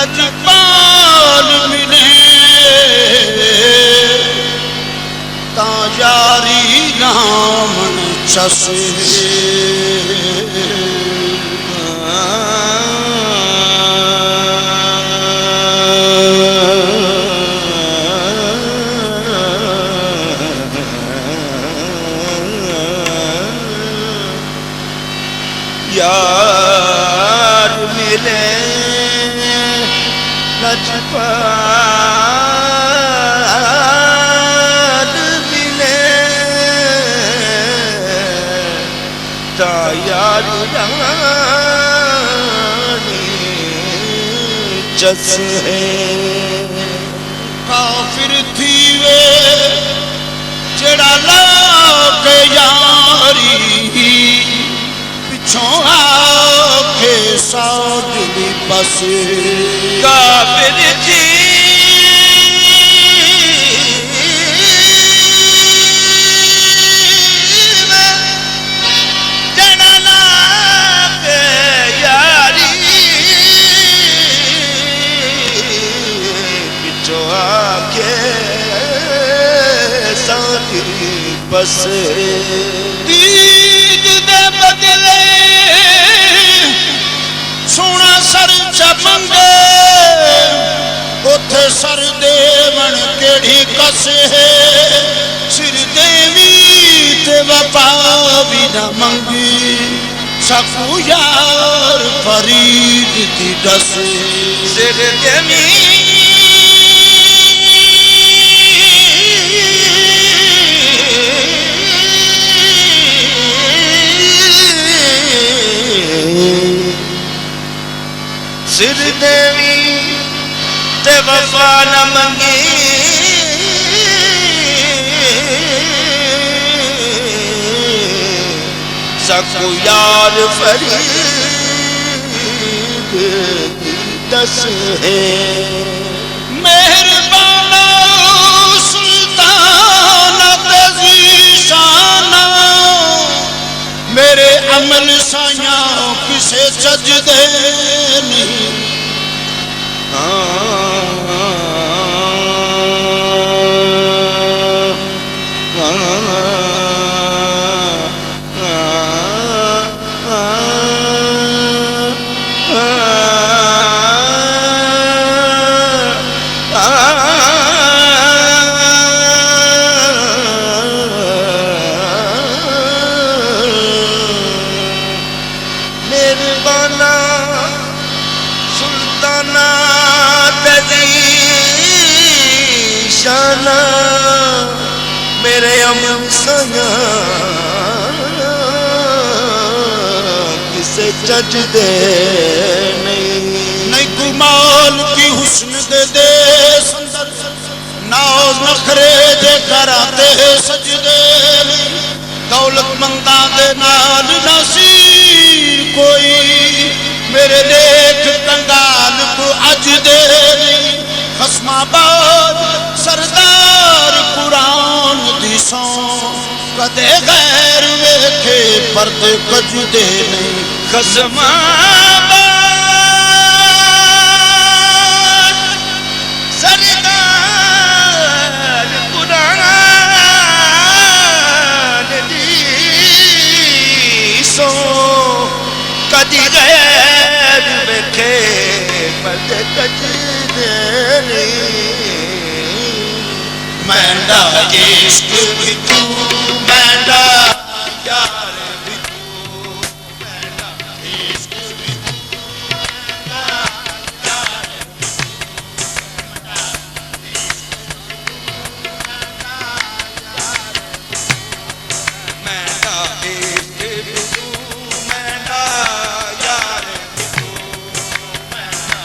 लजपाल मिले ता यारी नाम चसे यार मिले लजपाल मिले ता यार रानी जस है काफिर थी वे जड़ा ला के यारी के साजली बस काबिल जी जनना के यारी पिछो आके साजली बस दीद दे बदले सोना सर चमंगे उथे सर देवन केड़ी कस है सिर देवी ते वफा भी न मंगी सकू यार फरीद दी दस सिर देवी सिर देवी ते वफा न मंगी सकू यार फरीद दस है मेहरबाना सुल्तान तज़ीशाना मेरे अमल साया किसे सजदे नहीं मेहरबाना सुल्ताना तज़ीशाना मेरे अमल सया किसे सजदे नहीं गुमाल की हुस्न दे सुंदर नाज नखरे दे कराते सजदे दौलतमंदा दे नाल नसीर कोई मेरे देख कंगाल को अज दे खस्माबाद सरदार कुरान दी सौ कदे गैर वेखे पर्दे कजदे नहीं खस्माबाद सरदार कुरान दी सौ कदी गैर वेखे पर्दे कजदे मैंडा इश्क भी तू मैंडा यार भी तू मैंडा इश्क भी तू मैंडा यार भी तू मैंडा इश्क भी तू मैंडा यार भी तू मैंडा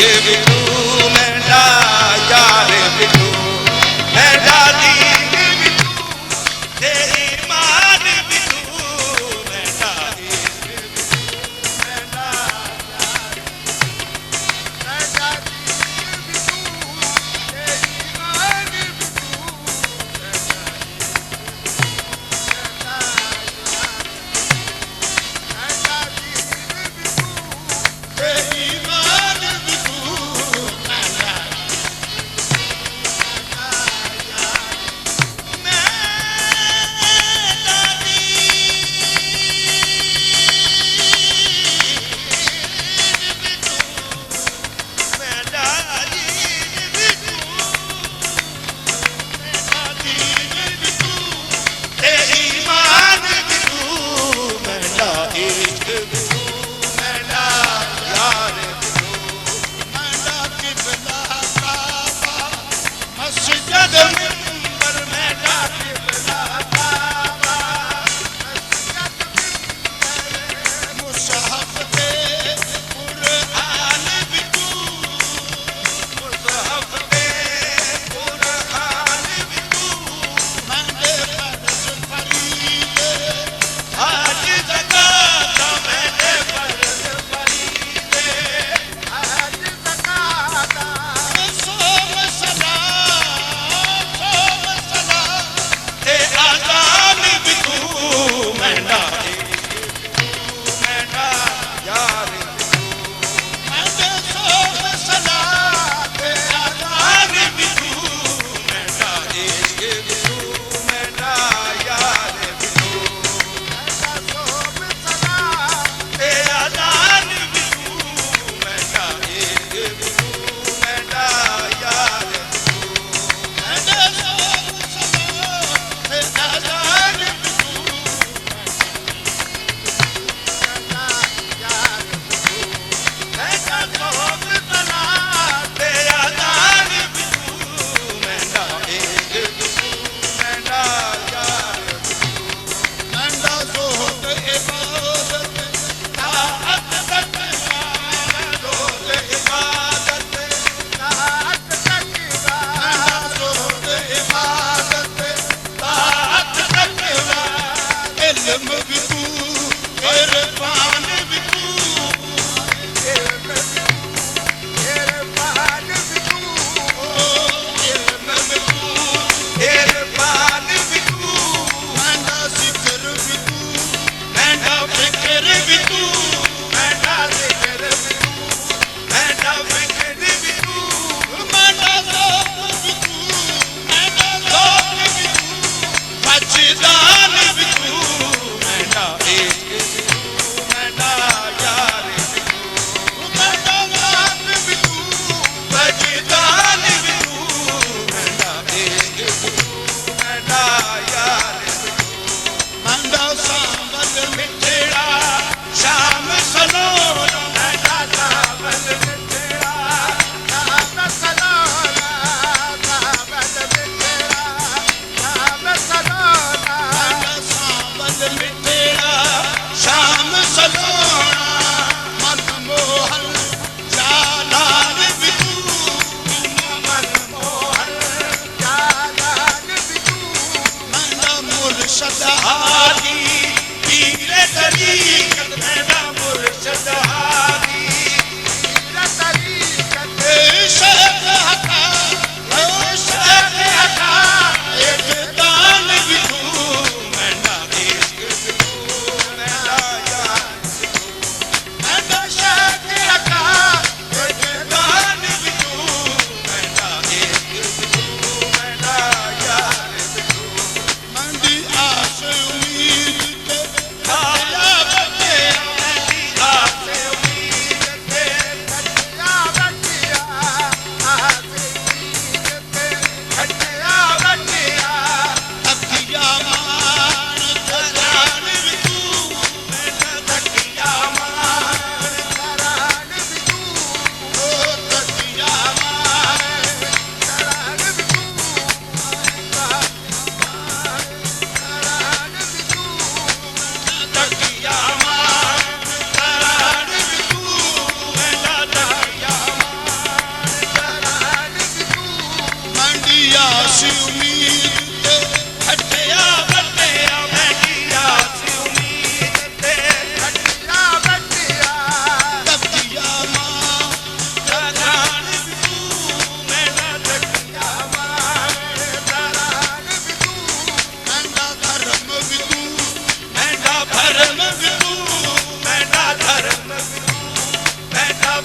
बिटू मेरा यार बिटू मेरा दीन बिटू तेरी मान बिटू मेरा दीन बिटू मेरा यार मेरा दीन बिटू तेरी मान बिटू मेरा दीन बिटू तेरी मान बिटू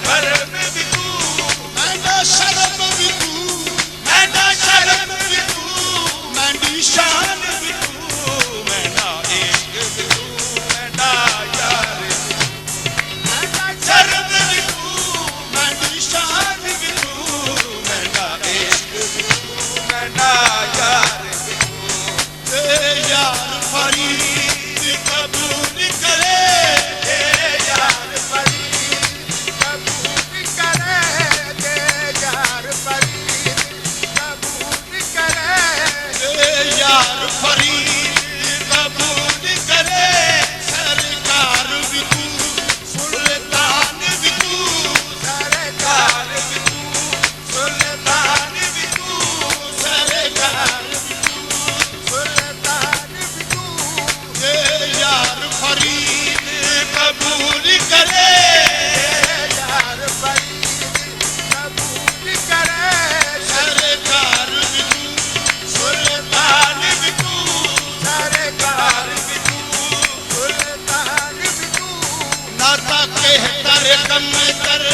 भरम भी तू, मैंने शर्म भी तू, मैंने शर्म भी तू, मैंने शान भी तू, मैंने इश्क भी तू, मैंने यार भी तू, मैंने शर्म भी तू, मैंने शान भी तू, मैंने इश्क भी तू, मैंने यार भी तू। ते यार फरीद कबूल करे, दे यार फरीद कबूल करे, दे यार फरीद कबूल करे, ते यार फरीद कबूल करे, सरकार भी तू, सुल्तान भी तू, सरकार भी तू, सुल्तान भी तू, सरकार सुल्तान भी तू, ते यार फरीद कबूल करे, यार फरीद कबूल करे, सरकार भी तू, सुल्तान भी तू, सरकार भी तू, सुल्तान भी तू, नाता कहतर कम कर